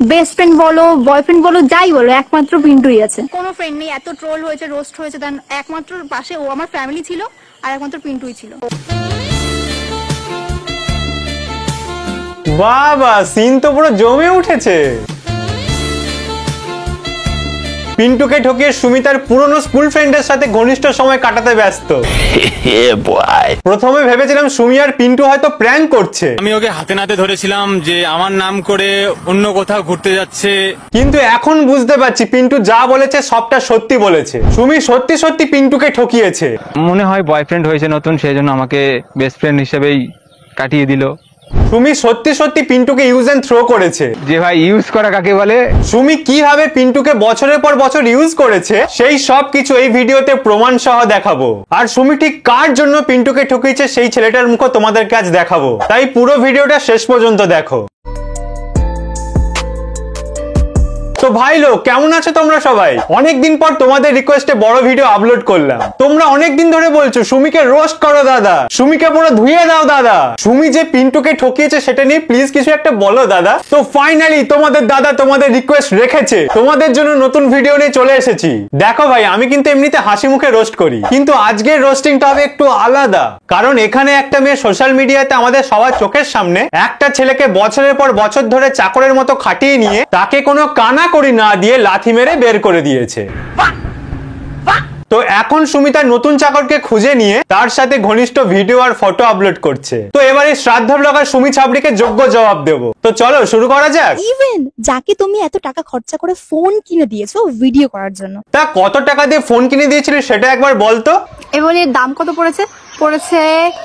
Best friend বলো boyfriend বলো যাই বলো একমাত্র পিন্টুই আছে। কোনো ফ্রেন্ড নেই, এত ট্রোল হয়েছে রোস্ট হয়েছে, দেন একমাত্র পাশে ও আমার ফ্যামিলি ছিল আর একমাত্র পিন্টুই ছিল। বাবা সিন তো পুরো জমে উঠেছে। পিন্টুকে ঠকিয়ে সুমি তার পুরনো স্কুল ফ্রেন্ডের সাথে ঘনিষ্ঠ সময় কাটাতে ব্যস্ত। প্রথমে ভেবেছিলাম সুমি আর পিন্টু হয়তো প্র্যাঙ্ক করছে, আমি ওকে হাতে নাতে ধরেছিলাম যে আমার নাম করে অন্য কোথাও ঘুরতে যাচ্ছে, কিন্তু এখন বুঝতে পারছি পিন্টু যা বলেছে সবটা সত্যি বলেছে। সুমি সত্যি সত্যি পিন্টুকে ঠকিয়েছে। মনে হয় বয়ফ্রেন্ড হয়েছে নতুন, সেই জন্য আমাকে বেস্ট ফ্রেন্ড হিসেবেই কাটিয়ে দিল। সুমি সত্যি সত্যি পিন্টুকে ইউজ এন্ড থ্রো করেছে। যে ভাই ইউজ করা কাকে বলে। সুমি কিভাবে পিন্টুকে বছরের পর বছর ইউজ করেছে সেই সব কিছু এই ভিডিওতে প্রমাণ সহ দেখাবো। আর সুমি ঠিক কার জন্য পিন্টুকে ঠকিয়েছে সেই ছেলেটার মুখ তোমাদেরকে আজ দেখাবো, তাই পুরো ভিডিওটা শেষ পর্যন্ত দেখো। তো ভাই লোক কেমন আছো তোমরা সবাই? অনেকদিন পর তোমাদের রিকোয়েস্টে বড় ভিডিও আপলোড করলাম। তোমরা অনেকদিন ধরে বলছো সুমিকে রোস্ট করো দাদা, সুমিকে পুরো ধুয়ে দাও দাদা, সুমি যে পিন্টুকে ঠকিয়েছে সেটা নিয়ে প্লিজ কিছু একটা বলো দাদা। তো ফাইনালি তোমাদের দাদা তোমাদের রিকোয়েস্ট রেখেছে, তোমাদের জন্য নতুন ভিডিও নিয়ে চলে এসেছি। দেখো ভাই আমি কিন্তু এমনিতে হাসি মুখে রোস্ট করি, কিন্তু আজকের রোস্টিংটা হবে একটু আলাদা, কারণ এখানে একটা মেয়ে সোশ্যাল মিডিয়াতে আমাদের সবার চোখের সামনে একটা ছেলেকে বছরের পর বছর ধরে চাকরের মতো খাটিয়ে নিয়ে তাকে কোনো কানা করি না দিয়ে লাথি মেরে বের করে দিয়েছে। তো এখন সুমি তার নতুন চাকরকে খুঁজে নিয়ে তার সাথে ঘনিষ্ঠ ভিডিও আর ফটো আপলোড করছে। তো এবারে শ্রাদ্ধ ব্লগার সুমি ছাবড়িকে যোগ্য জবাব দেবো। তো চলো শুরু করা যাক। ইভেন যাকে তুমি এত টাকা খরচা করে ফোন কিনে দিয়েছো ভিডিও করার জন্য, তা কত টাকা দিয়ে ফোন কিনে দিয়েছিলি সেটা একবার বলতো। এবং এর দাম কত পড়েছে? পড়েছে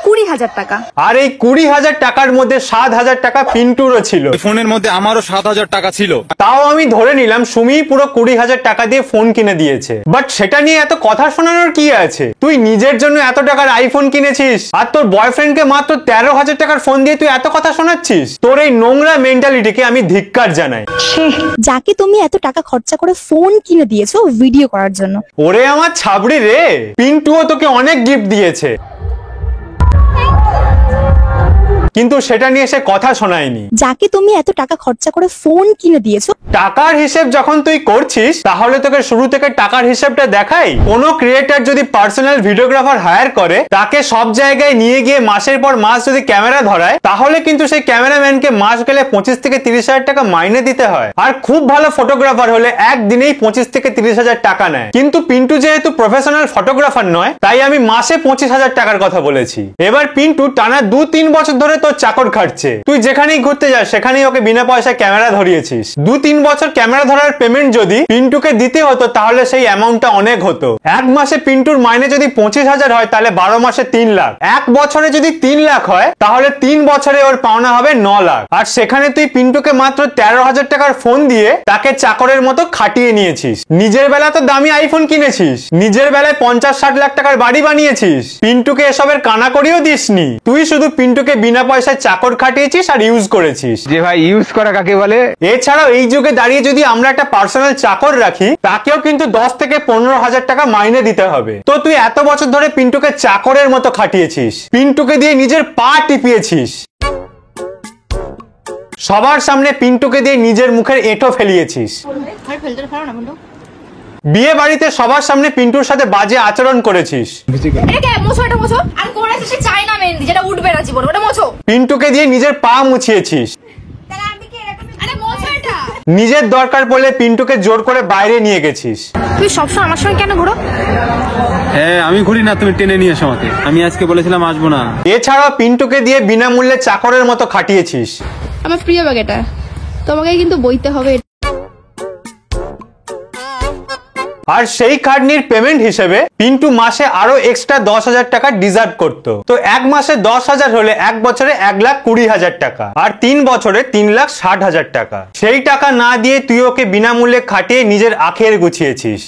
20,000 টাকা। আর এই 20,000 টাকার মধ্যে 7,000 টাকা পিন্টুরও ছিল। ফোনের মধ্যে আমারও 7,000 টাকা ছিল। তাও আমি ধরে নিলাম সুমি পুরো 20,000 টাকা দিয়ে ফোন কিনে দিয়েছে, বাট সেটা নিয়ে এত কথা শোনানোর কি আছে? তুই নিজের জন্য এত টাকার আইফোন কিনেছিস আর তোর বয়ফ্রেন্ডকে মাত্র 13,000 টাকার ফোন দিয়ে তুই এত কথা শোনাচ্ছিস। তোর এই নোংরা মেন্টালিটিকে আমি ধিক্কার জানাই। যাকে তুমি এত টাকা খরচা করে ফোন কিনে দিয়েছো ভিডিও করার জন্য, ওরে আমার ছাবড়ি রে, পিন্টুও তোকে অনেক গিফট দিয়েছে, কিন্তু সেটা নিয়ে সে কথা শোনায়নি। যাকে তুমি এত টাকা খরচা করে ফোন কিনে দিয়েছো, টাকার হিসেব যখন তুই করছিস তাহলে তোকে শুরু থেকে টাকার হিসেবটা দেখাই। কোনো ক্রিয়েটর যদি পার্সোনাল ভিডিওগ্রাফার হায়ার করে, তাকে সব জায়গায় নিয়ে গিয়ে মাসের পর মাস যদি ক্যামেরা ধরায়, তাহলে কিন্তু সেই ক্যামেরাম্যানকে মাস গেলে 25 থেকে 30,000 টাকা মাইনে দিতে হয়। আর খুব ভালো ফটোগ্রাফার হলে একদিনেই 25 থেকে 30,000 টাকা নেয়। কিন্তু পিন্টু যেহেতু প্রফেশনাল ফটোগ্রাফার নয়, তাই আমি মাসে 25,000 টাকার কথা বলেছি। এবার পিন্টু টানা 2-3 বছর ধরে তোর চাকর খাটছে। তুই যেখানেই ঘুরতে যাস সেখানেই ওকে বিনা পয়সায় ক্যামেরা ধরিয়েছিস। 2-3 বছর ক্যামেরা ধরার পেমেন্ট যদি পিন্টুকে দিতে হতো তাহলে সেই অ্যামাউন্টটা অনেক হতো। এক মাসে পিন্টুর মাইনে যদি 25,000 হয় তাহলে 12 মাসে 3 লাখ। এক বছরে যদি 3 লাখ হয় তাহলে 3 বছরে ওর পাওনা হবে 9 লাখ। আর সেখানে তুই পিন্টুকে মাত্র 13,000 টাকার ফোন দিয়ে তাকে চাকরের মতো খাটিয়ে নিয়েছিস। নিজের বেলা তো দামি আইফোন কিনেছিস, নিজের বেলায় 50-60 লাখ টাকার বাড়ি বানিয়েছিস, পিন্টুকে এসবের কানা করিও দিসনি। তুই শুধু পিন্টুকে বিনা পয়সায় চাকর খাটিয়েছিস আর ইউজ করেছিস। যে ভাই ইউজ করা কাকে বলে। এছাড়াও এই যুগে দাঁড়িয়ে যদি আমরা একটা পার্সোনাল চাকর রাখি, তাকেও কিন্তু 10 থেকে 15,000 টাকা মাইনে দিতে হবে। তো তুই এত বছর ধরে পিন্টুকে চাকরের মতো খাটিয়েছিস, পিন্টুকে দিয়ে নিজের পা টিপিয়েছিস, সবার সামনে পিন্টুকে দিয়ে নিজের মুখের এঁটো ফেলিয়েছিস, বিয়ে বাড়িতে সবার সামনে পিন্টুর সাথে বাজে আচরণ করেছিস, পিন্টুকে দিয়ে নিজের পা মুছিয়েছিস, নিজের দরকার পড়লে পিন্টুকে জোর করে বাইরে নিয়ে গেছিস। তুই সবসময় আমার সঙ্গে কেন ঘুরো? হ্যাঁ আমি ঘুরি না, তুমি টেনে নিয়ে এসো আমাকে। আমি আজকে বলেছিলাম আসবো না। এছাড়াও পিন্টুকে দিয়ে বিনামূল্যে চাকরের মতো খাটিয়েছিস। আমার প্রিয় ব্যাগ এটা, তোমাকে কিন্তু বইতে হবে। আর সেই খাটনির পেমেন্ট হিসেবে পিন্টু মাসে আরো এক্সট্রা 10,000 টাকা ডিজার্ভ করতো। তো এক মাসে 10,000 হলে এক বছরে 1,20,000 টাকা, আর 3 বছরে 3,60,000 টাকা। সেই টাকা না দিয়ে তুই ওকে বিনামূল্যে খাটিয়ে নিজের আখের গুছিয়েছিস।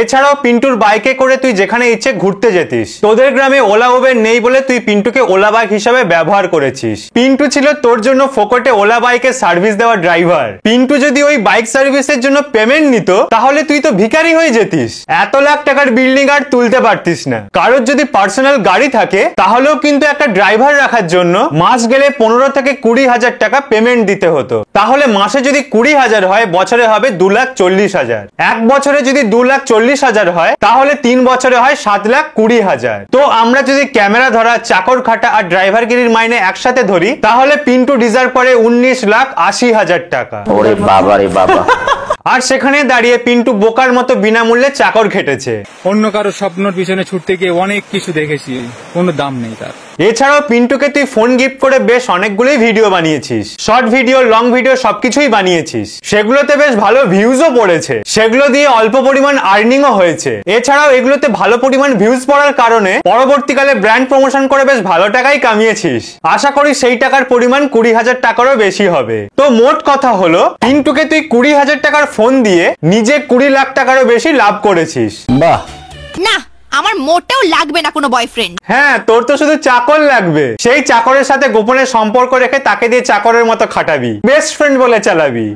এছাড়াও পিন্টুর বাইকে করে তুই যেখানে ইচ্ছে ঘুরতে যেতিস। তোদের গ্রামে ওলা উবের নেই বলে তুই পিন্টুকে ওলা বাইক হিসাবে ব্যবহার করেছিস। পিন্টু ছিল তোর জন্য ফোকটে ওলা বাইকের সার্ভিস দেওয়া ড্রাইভার। পিন্টু যদি ওই বাইক সার্ভিসের জন্য পেমেন্ট নিত তাহলে তুই তো ভিখারি হয়ে যেতিস। এত লাখ টাকার বিল্ডিং আর তুলতে পারতিস না। কারোর যদি পার্সোনাল গাড়ি থাকে তাহলেও কিন্তু একটা ড্রাইভার রাখার জন্য মাস গেলে 15 থেকে 20,000 টাকা পেমেন্ট দিতে হতো। তাহলে মাসে যদি 20,000 হয়, বছরে হবে 2,40,000। এক বছরে যদি 2,40,000 হয় তাহলে 3 বছরে হয় 7,20,000। তো আমরা যদি ক্যামেরা ধরা, চাকর খাটা আর ড্রাইভারগিরির মাইনে একসাথে ধরি তাহলে পিন্টু ডিজার্ভ করে 19,80,000 টাকা। ওরে বাবা রে বাবা। আর সেখানে দাঁড়িয়ে পিন্টু বোকার মতো বিনামূল্যে চাকর খেটেছে। অন্য কারো স্বপ্নর পিছনে ছুটতে গিয়ে অনেক কিছু দেখেছি, কোনো দাম নেই তার। এছাড়াও পিন্টুকে তুই ফোন গিফট করে বেশ অনেকগুলোই ভিডিও বানিয়েছিস, শর্ট ভিডিও, লং ভিডিও সবকিছুই বানিয়েছিস। সেগুলোতে বেশ ভালো ভিউজও পড়েছে, সেগুলো দিয়ে অল্প পরিমাণ আর্নিংও হয়েছে। এছাড়াও এগুলোতে ভালো পরিমাণ ভিউজ পড়ার কারণে পরবর্তীকালে ব্র্যান্ড প্রমোশন করে বেশ ভালো টাকাই কামিয়েছিস। আশা করি সেই টাকার পরিমাণ 20,000 টাকারও বেশি হবে। তো মোট কথা হলো পিন্টুকে তুই 20,000 টাকার ফোন দিয়ে নিজে 20 লাখ টাকারও বেশি লাভ করেছিস। বাহ। না, আমার মোটেও লাগবে না কোনো বয়ফ্রেন্ড। হ্যাঁ, তোর তো শুধু চাকর লাগবে। সেই চাকরের সাথে গোপনে সম্পর্ক রেখে তাকে দিয়ে চাকরের মতো খাটাবি, বেস্ট ফ্রেন্ড বলে চালাবি।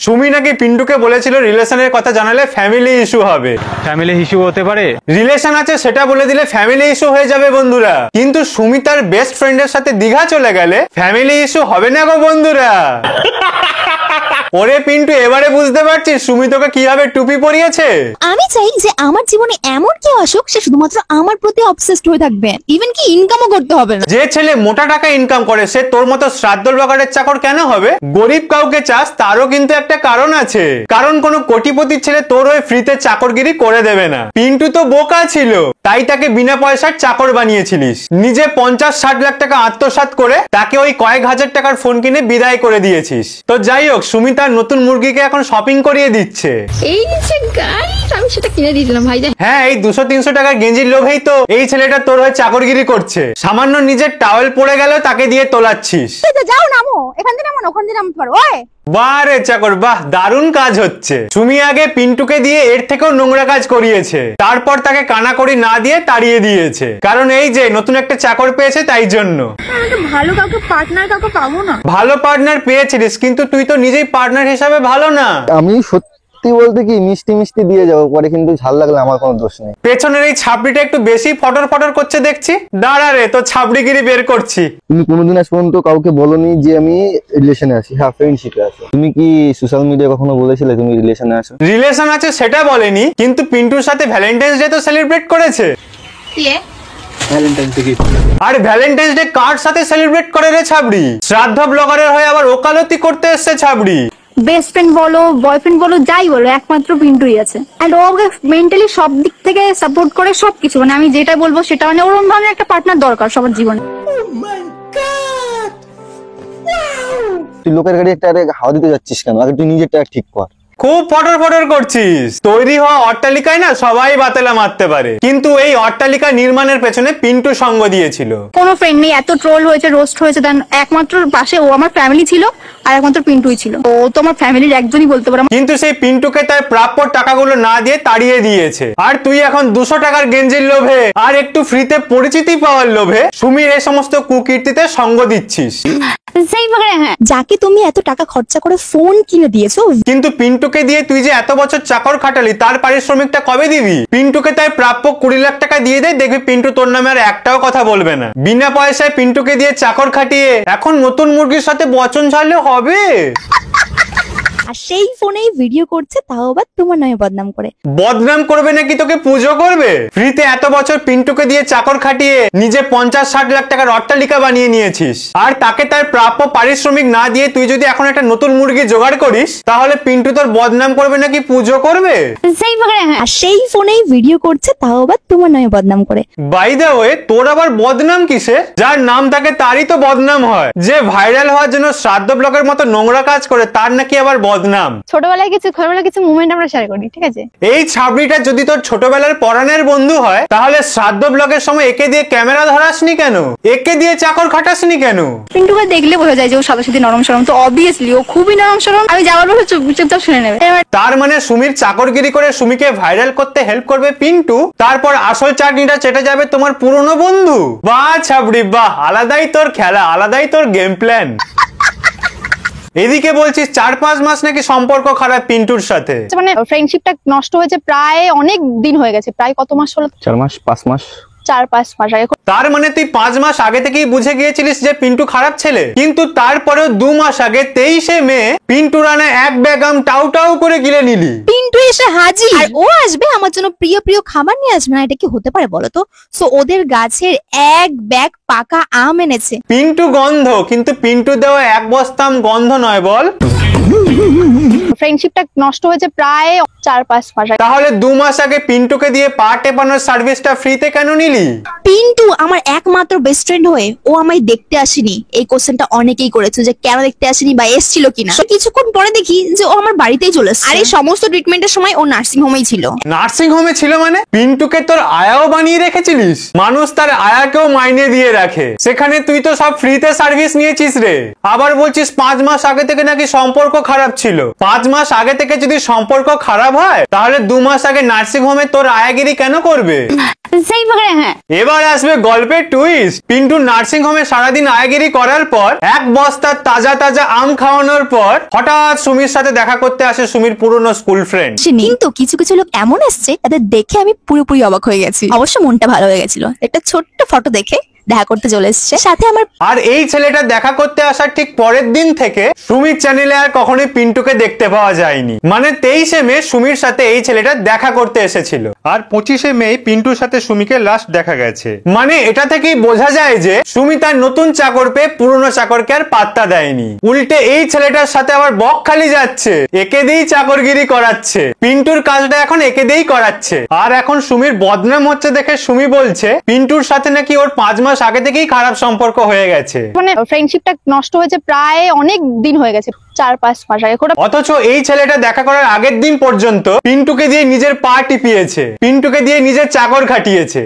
সুমি নাকি পিন্টুকে বলেছিল রিলেশনের কথা জানালে ফ্যামিলি ইস্যু হবে। ফ্যামিলি ইস্যু হতে পারে? রিলেশন আছে সেটা বলে দিলে ফ্যামিলি ইস্যু হয়ে যাবে বন্ধুরা। কিন্তু সুমি তার বেস্ট ফ্রেন্ডের সাথে দীঘা চলে গেলে ফ্যামিলি ইস্যু হবে না গো বন্ধুরা। ওরে পিন্টু, এবারে বুঝতে পারছিস সুমি তোকে কিভাবে টুপি পরিয়েছে? আমি চাই যে আমার জীবনে এমন কেউ আসুক সে শুধুমাত্র আমার প্রতি অবসেসড হয়ে থাকবে, ইভেন কি ইনকামও করতে হবে না। যে ছেলে মোটা টাকা ইনকাম করে সে তোর মতো শ্রাদ্ধ ব্লগারের চাকর কেন হবে? গরিব কাউকে চাস তারও কিন্তু একটা কারণ আছে, কারণ কোন কোটিপতির ছেলে তোর হয়ে ফ্রিতে চাকরগিরি করে দেবে না। পিন্টু তো বোকা ছিল, তাই তাকে বিনা পয়সার চাকর বানিয়েছিলিস। নিজে 50-60 লাখ টাকা আত্মসাৎ করে তাকে ওই কয়েক হাজার টাকার ফোন কিনে বিদায় করে দিয়েছিস। তো যাই হোক, সুমি তার নতুন মুরগিকে এখন শপিং করিয়ে দিচ্ছে। এই যে গাইস, আমি সেটা কিনে দিয়েছিলাম ভাই। হ্যাঁ, এই 200-300 টাকার গেঞ্জির লোভেই তো এই ছেলেটা তোর হয়ে চাকরগিরি করছে। সামান্য নিজের টাওয়েল পড়ে গেল তাকে দিয়ে তোলাচ্ছিস। যাও নামো, এখান থেকে নামো, ওখান থেকে নামতে পারো। ওই বাহ রে চাকর, বাহ, দারুণ কাজ হচ্ছে। সুমি আগে পিন্টুকে দিয়ে এর থেকেও নোংরা কাজ করিয়েছে, তারপর তাকে কানাকড়ি না দিয়ে তাড়িয়ে দিয়েছে। কারণ এই যে নতুন একটা চাকর পেয়েছে তাই জন্য। ভালো কাউকে পার্টনার কাউকে পাবো না। ভালো পার্টনার পেয়েছিস, কিন্তু তুই তো নিজেই পার্টনার হিসাবে ভালো না। আমি সত্যি বলতে কি মিষ্টি মিষ্টি দিয়ে যাবো, পরে কিন্তু ঝাল লাগলে আমার কোনো দোষ নেই। পেছনের এই ছাপড়িটা একটু বেশি ফটর ফটর করছে দেখছি। দাঁড়া রে, তো ছাপড়িগিরি বের করছি। তুমি কোনোদিন আজ পর্যন্ত কাউকে বলোনি যে আমি রিলেশনে আছি। হ্যাঁ, ফ্রেন্ডশিপে আছো। তুমি কি সোশ্যাল মিডিয়ায় কখনো বলেছিলে তুমি রিলেশনে আছো? রিলেশন আছে সেটা বলেনি, কিন্তু পিন্টুর সাথে ভ্যালেন্টাইন্স ডে তো সেলিব্রেট করেছে। আর ভ্যালেন্টাইন্স ডে কার সাথে সেলিব্রেট করে রে ছাবড়ি? শ্রাদ্ধ ব্লগারের হয়ে আবার ওকালতি করতে এসছে ছাবড়ি। বেস্ট ফ্রেন্ড বলো, বয়ফ্রেন্ড বলো, যাই বলো, একমাত্র পিন্টুই আছে। এন্ড ও আমাকে মেন্টালি সব দিক থেকে সাপোর্ট করে, সবকিছু। মানে আমি যেটা বলবো সেটা, মানে ওরকম ধরনের একটা পার্টনার দরকার সবার জীবনে। তুই লোকের গাড়ি একটা হাওয়া দিতে যাচ্ছিস কেন? আগে তুই নিজেরটা ঠিক কর। খুব ফটর ফটর করছিস। তৈরি হওয়া অট্টালিকায় না সবাই বাতেলা মারতে পারে, কিন্তু এই অট্টালিকা নির্মাণের পেছনে পিন্টু সঙ্গ দিয়েছিল। কোনো ফ্রেন্ড নেই, এত ট্রোল হয়েছে, রোস্ট হয়েছে, দেন একমাত্র পাশে ও আমার ফ্যামিলি ছিল আর একমাত্র পিন্টুই ছিল। ও তো আমার ফ্যামিলির একজনই বলতে পারো। কিন্তু সেই পিন্টুকে তার প্রাপ্য টাকাগুলো না দিয়ে তাড়িয়ে দিয়েছে। আর তুই এখন 200 টাকার গেঞ্জির লোভে আর একটু ফ্রিতে পরিচিতি পাওয়ার লোভে সুমির এই সমস্ত কুকীর্তিতে সঙ্গ দিচ্ছিস। যাকে তুমি এত টাকা খরচা করে ফোন কিনে দিয়েছো, কিন্তু পিন্টুকে দিয়ে তুই যে এত বছর চাকর খাটালি তার পারিশ্রমিকটা কবে দিবি? পিন্টুকে তাই প্রাপ্য 20 লাখ টাকা দিয়ে দেয়, দেখবি পিন্টু তোর নামে আর একটাও কথা বলবে না। বিনা পয়সায় পিন্টুকে দিয়ে চাকর খাটিয়ে এখন নতুন মুরগির সাথে বচন ছাড়লে হবে? আর সেই ফোনেই ভিডিও করছে, তাও আবার তোমার নামে বদনাম করে। বদনাম করবে নাকি তোকে পুজো করবে? ফ্রিতে এত বছর পিন্টুকে দিয়ে চাকর খাটিয়ে নিজে 50-60 লাখ টাকার অট্টালিকা বানিয়ে নিয়েছিস, আর তাকে তার প্রাপ্য পারিশ্রমিক না দিয়ে তুই যদি এখন একটা নতুন মুরগি জোগাড় করিস, তাহলে পিন্টু তোর বদনাম করবে নাকি পুজো করবে? আর সেই ফোনেই ভিডিও করছে, তাও আবার তোমার নামে বদনাম করে। বাই দ্য ওয়ে, তোর আবার বদনাম কিসে? যার নাম থাকে তারই তো বদনাম হয়। যে ভাইরাল হওয়ার জন্য শ্রাদ্ধ ব্লগের মতো নোংরা কাজ করে তার নাকি আবার বদনাম। ছোটবেলায় কিছু মুভমেন্ট আমরা শেয়ার করি, ঠিক আছে? এই ছাবড়িটা যদি তোর ছোটবেলার পরাণের বন্ধু হয়, তাহলে শ্রাদ্ধ ব্লগের সময় একে দিয়ে ক্যামেরা ধরাসনি কেন? একে দিয়ে চাকর খাটাসনি কেন? পিন্টুকে দেখলে বোঝা যায় যে ও সাথে সাথে নরম সরম, তো অবভিয়াসলি ও খুবই নরম সরম। আমি যাওয়ার পরে চুপচাপ শুনে নেবে। তার মানে সুমির চাকরগিরি করে সুমিকে ভাইরাল করতে হেল্প করবে পিন্টু, তারপর আসল চাটনিটা চেটে যাবে তোমার পুরনো বন্ধু। বাহ ছাবড়ি বাহ, আলাদাই তোর খেলা, আলাদাই তোর গেম প্ল্যান। এদিকে বলছিস 4-5 মাস নাকি সম্পর্ক খারাপ পিন্টুর সাথে। মানে ফ্রেন্ডশিপটা নষ্ট হয়েছে প্রায় অনেক দিন হয়ে গেছে, প্রায় কত মাস হলো, 4 মাস 5 মাস 4-5 মাস আগে। তার মানে তুই 5 মাস আগে থেকেই বুঝে গিয়েছিলিস যে পিন্টু খারাপ ছেলে, কিন্তু তারপরেও 2 মাস আগে 23শে মে পিন্টু রানে এক ব্যাগ আম টাউ টাউ করে গিলে নিলি। পিন্টু এসে হাজির, আর ও আসবে আমার জন্য প্রিয় প্রিয় খাবার নিয়ে আসবে না, এটা কি হতে পারে বলো তো? সো ওদের গাছের এক ব্যাগ পাকা আম এনেছে। পিন্টু গন্ধ, কিন্তু পিন্টু দেওয়া এক বস্তা আম গন্ধ নয় বল। ফ্রেন্ডশিপটা নষ্ট হয়েছে প্রায় 4-5 মাস আগে। তাহলে 2 মাস আগে পিন্টুকে দিয়ে পা টেপানোর সার্ভিসটা ফ্রিতে কেন নিলি? পিন্টু আমার একমাত্র বেস্ট ফ্রেন্ড হয়ে ও আমায় দেখতে আসেনি। এই কোশ্চেনটা অনেকেই করেছে যে কেন দেখতে আসেনি বা এসেছিল কিনা। তো কিছুক্ষণ পরে দেখি যে ও আমার বাড়িতেই চলে এসেছে। আর এই সমস্ত ট্রিটমেন্টের সময় ও নার্সিং হোমেই ছিল। নার্সিং হোমে ছিল মানে? পিন্টুকে তোর আয়াও বানিয়ে রেখেছিলিস? মানুষ তার আয়াকেও মাইনে দিয়ে রাখে, সেখানে তুই তো সব ফ্রিতে সার্ভিস নিয়েছিস রে। আবার বলছিস 5 মাস আগে থেকে নাকি সম্পর্ক খারাপ ছিল। 5 মাস আগে থেকে যদি সম্পর্ক খারাপ হয় তাহলে 2 মাস আগে নার্সিং হোমে তোর আয়াগিরি কেন করবে? সেই ভাবে হ্যাঁ। এবার আসবে গল্পের টুইস্ট। পিন্টু নার্সিং হোমে সারাদিন আয়াগিরি করার পর এক বস্তা তাজা তাজা আম খাওয়ানোর পর হঠাৎ সুমির সাথে দেখা করতে আসে সুমির পুরনো স্কুল ফ্রেন্ড। কিন্তু কিছু কিছু লোক এমন এসছে তাদের দেখে আমি পুরোপুরি অবাক হয়ে গেছি। অবশ্য মনটা ভালো হয়ে গেছিল, একটা ছোট্ট ফটো দেখে দেখা করতে চলে এসছে সাথে আমার। আর এই ছেলেটা দেখা করতে আসার ঠিক পরের দিন থেকে সুমির চ্যানেলে আর কখনোই পিন্টুকে দেখতে পাওয়া যায়নি। মানে 23শে মে সুমির সাথে এই ছেলেটা দেখা করতে এসেছিল, আর 25শে মে পিন্টুর সাথে সুমিকে লাস্ট দেখা গেছে। মানে এটা থেকেই বোঝা যায় যে সুমি তার নতুন চাকর পেয়ে পুরনো চাকরকে আর পাত্তা দেয়নি, উল্টে এই ছেলেটার সাথে আবার বকখালি যাচ্ছে, একে দিয়েই চাকরগিরি করাচ্ছে। পিন্টুর কাজটা এখন একে দিয়েই করাচ্ছে। আর এখন সুমির বদনাম হচ্ছে দেখে সুমি বলছে পিন্টুর সাথে নাকি ওর 5 মাস আগে থেকেই খারাপ সম্পর্ক হয়ে গেছে। মানে ফ্রেন্ডশিপটা নষ্ট হয়েছে প্রায় অনেক দিন হয়ে গেছে, 4-5 মাস আগে। অথচ এই ছেলেটা দেখা করার আগের দিন পর্যন্ত পিন্টুকে দিয়ে নিজের পা টিপিয়েছে, পিন্টুকে দিয়ে নিজের চাকর খাটিয়েছে।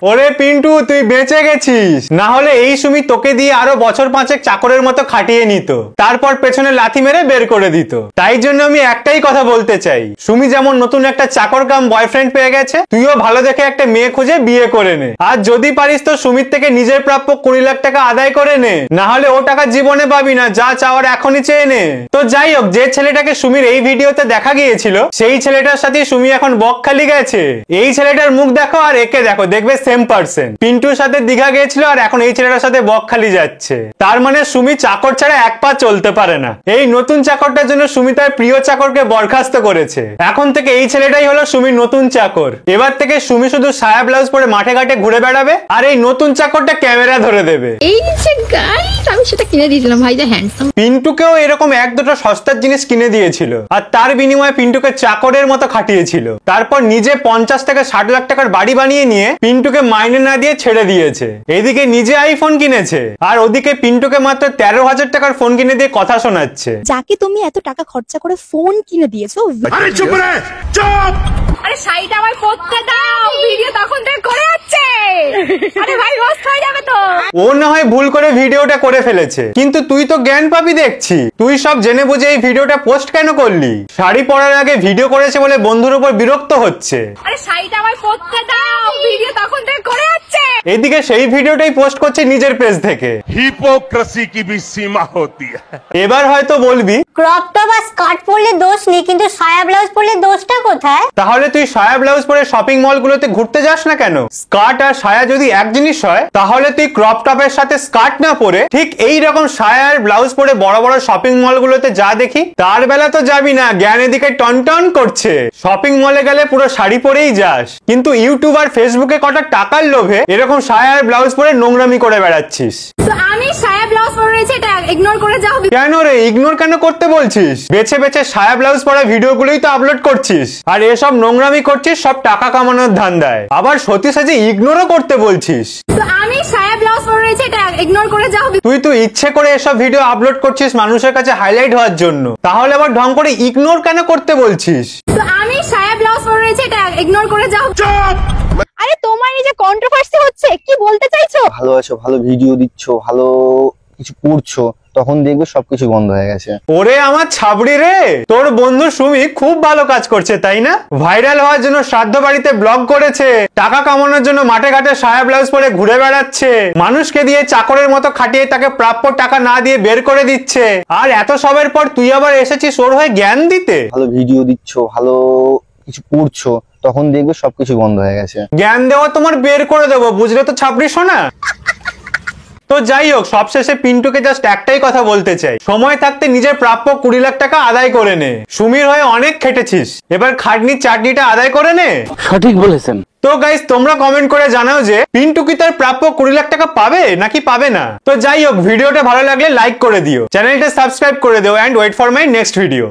ওরে পিন্টু, তুই বেঁচে গেছিস, না হলে এই সুমি তোকে দিয়ে আরো বছর 5 চাকরের মতো খাটিয়ে নিত, তারপর পেছনে লাথি মেরে বের করে দিত। তাই জন্য আমি একটাই কথা বলতে চাই, সুমি যেমন নতুন একটা চাকর কাম বয়ফ্রেন্ড পেয়ে গেছে, তুইও ভালো দেখে একটা মেয়ে খুঁজে বিয়ে করে নে। আর যদি পারিস তো সুমির থেকে নিজের প্রাপ্য 20 লাখ টাকা আদায় করে নে, না হলে ও টাকা জীবনে পাবি না, যা চাওয়ার এখনই চেয়ে নে। তো যাই হোক, যে ছেলেটাকে সুমির এই ভিডিওতে দেখা গিয়েছিল সেই ছেলেটার সাথে সুমি এখন বকখালি গেছে। এই ছেলেটার মুখ দেখো আর একে দেখো, দেখবে সেম পারসন। পিন্টুর সাথে দীঘা গিয়েছিল আর এখন এই ছেলেটার সাথে বকখালি যাচ্ছে। তার মানে সুমি চাকর ছাড়া এক পা চলতে পারে না। এই নতুন চাকরটার জন্য সুমি তার প্রিয় চাকরকে বরখাস্ত করেছে। এখন থেকে এই ছেলেটাই হলো সুমির নতুন চাকর। এবার থেকে সুমি শুধু সায়া ব্লাউজ পরে মাঠে ঘাটে ঘুরে বেড়াবে আর এই নতুন চাকরটা ক্যামেরা ধরে দেবে। এই যে গাইস, আমি সেটা কিনে দিয়েছিলাম ভাই, যে হ্যান্ডসাম। পিন্টুকেও এরকম 1-2টা সস্তার জিনিস কিনে দিয়েছিল আর তার বিনিময়ে পিন্টুকে চাকরের মতো খাটিয়েছিল। তারপর নিজে 50 থেকে 60 লাখ টাকার বাড়ি বানিয়ে নিয়ে পিন্টুকে মাইনে না দিয়ে ছেড়ে দিয়েছে। এদিকে নিজে আইফোন কিনেছে আর ওদিকে পিন্টুকে মাত্র 13,000 টাকার ফোন কিনে দিয়ে কথা শোনাচ্ছে। যাকে তুমি এত টাকা খরচা করে ফোন কিনে দিয়েছো, আরে শাড়িটা আমার পরতে দাও, ভিডিও তখন থেকে করে যাচ্ছে। আরে ভাই রোস্ট হয়ে যাবে তো। ও না হয় ভুল করে ভিডিওটা করে ফেলেছে, কিন্তু তুই তো জ্ঞান পাবি দেখছি। তুই সব জেনে বুঝে এই ভিডিওটা পোস্ট কেন করলি? শাড়ি পরার আগে ভিডিও করেছে বলে বন্ধুর উপর বিরক্ত হচ্ছে। আরে শাড়িটা আমার পরতে দাও, ভিডিও তখন থেকে করে যাচ্ছে। এদিকে সেই ভিডিওটাই পোস্ট করছে নিজের পেজ থেকে। हिपोक्रेसी की भी सीमा होती है। এবার হয়তো বলবি ক্রপ টপ আর স্কার্ট পরলে দোষ নেই, কিন্তু সায়া ব্লাউজ পরলে দোষটা কোথায়? তাহলে তুই সায়া ব্লাউজ পরে শপিং মল গুলোতে ঘুরতে যাস না কেন? স্কার্ট আর সায়া যদি এক জিনিস হয় তাহলে তুই ক্রপ টপের সাথে স্কার্ট না পরে ঠিক এই রকম সায়া আর ব্লাউজ পরে বড় বড় শপিং মল গুলোতে যা দেখি, তার বেলা তো যাবি না। জ্ঞান এদিকে টন করছে, শপিং মলে গেলে পুরো শাড়ি পরেই যাস, কিন্তু ইউটিউব আর ফেসবুকে কটা টাকার লোভে এরকম সায়া আর ব্লাউজ পরে নোংরামি করে বেড়াচ্ছিস। তো আমি সায়া ব্লাউজ পরে রয়েছে, এটা ইগনোর করে যাও। কেন রে ইগনোর কেন করতে বলছিস? বেছে বেছে সায়া ব্লাউজ পরা ভিডিওগুলোই তো আপলোড করছিস, আর এসব নোংরামি করছিস সব টাকা কামানোর ধান্দায়। আবার সত্যি সাজে ইগনোরও করতে বলছিস। তো আমি সায়া ব্লাউজ পরে রয়েছে, এটা ইগনোর করে যাও। তুই তো ইচ্ছে করে এসব ভিডিও আপলোড করছিস মানুষের কাছে হাইলাইট হওয়ার জন্য, তাহলে আবার ঢং করে ইগনোর কেন করতে বলছিস? তো আমি সায়া ব্লাউজ পরে রয়েছে, এটা ইগনোর করে যাও। আরে তোমার এই যে কন্ট্রোভার্সি হচ্ছে, কি বলতে চাইছো? ভালো আছো, ভালো ভিডিও দিচ্ছ, ভালো কিছু করছো তখন দেখবে সবকিছু বন্ধ হয়ে গেছে। ওরে আমার ছাবড়ি রে, তোর বন্ধু সুমি খুব ভালো কাজ করছে তাই না? ভাইরাল হওয়ার জন্য শ্রাদ্ধ বাড়িতে ব্লগ করেছে, টাকা কামানোর জন্য মাঠে ঘাটে সায়া ব্লাউজ পরে ঘুরে বেড়াচ্ছে, মানুষকে দিয়ে চাকরের মতো খাটিয়ে তাকে প্রাপ্য টাকা না দিয়ে বের করে দিচ্ছে, আর এত সবের পর তুই আবার এসেছিস ওর হয়ে জ্ঞান দিতে। ভালো ভিডিও দিচ্ছ, ভালো কিছু করছো, তখন দেখবে সবকিছু বন্ধ হয়ে গেছে। জ্ঞান দেওয়া তোমার বের করে দেবো, বুঝলে তো ছাবড়ি শোনা। তো যাই হোক, সবশেষে পিন্টুকে জাস্ট একটাই কথা বলতে চাই, সময় থাকতে নিজের প্রাপ্য 20 লাখ টাকা আদায় করে নে। সুমির হয়ে অনেক খেটেছিস, এবার খাটনির চাটনিটা আদায় করে নে। সঠিক বলেছেন। তো গাইস, তোমরা কমেন্ট করে জানাও যে পিন্টু কি তার প্রাপ্য 20 লাখ টাকা পাবে নাকি পাবে না। তো যাই হোক, ভিডিওটা ভালো লাগলে লাইক করে দিও, চ্যানেলটা সাবস্ক্রাইব করে দিও, and wait for my next video.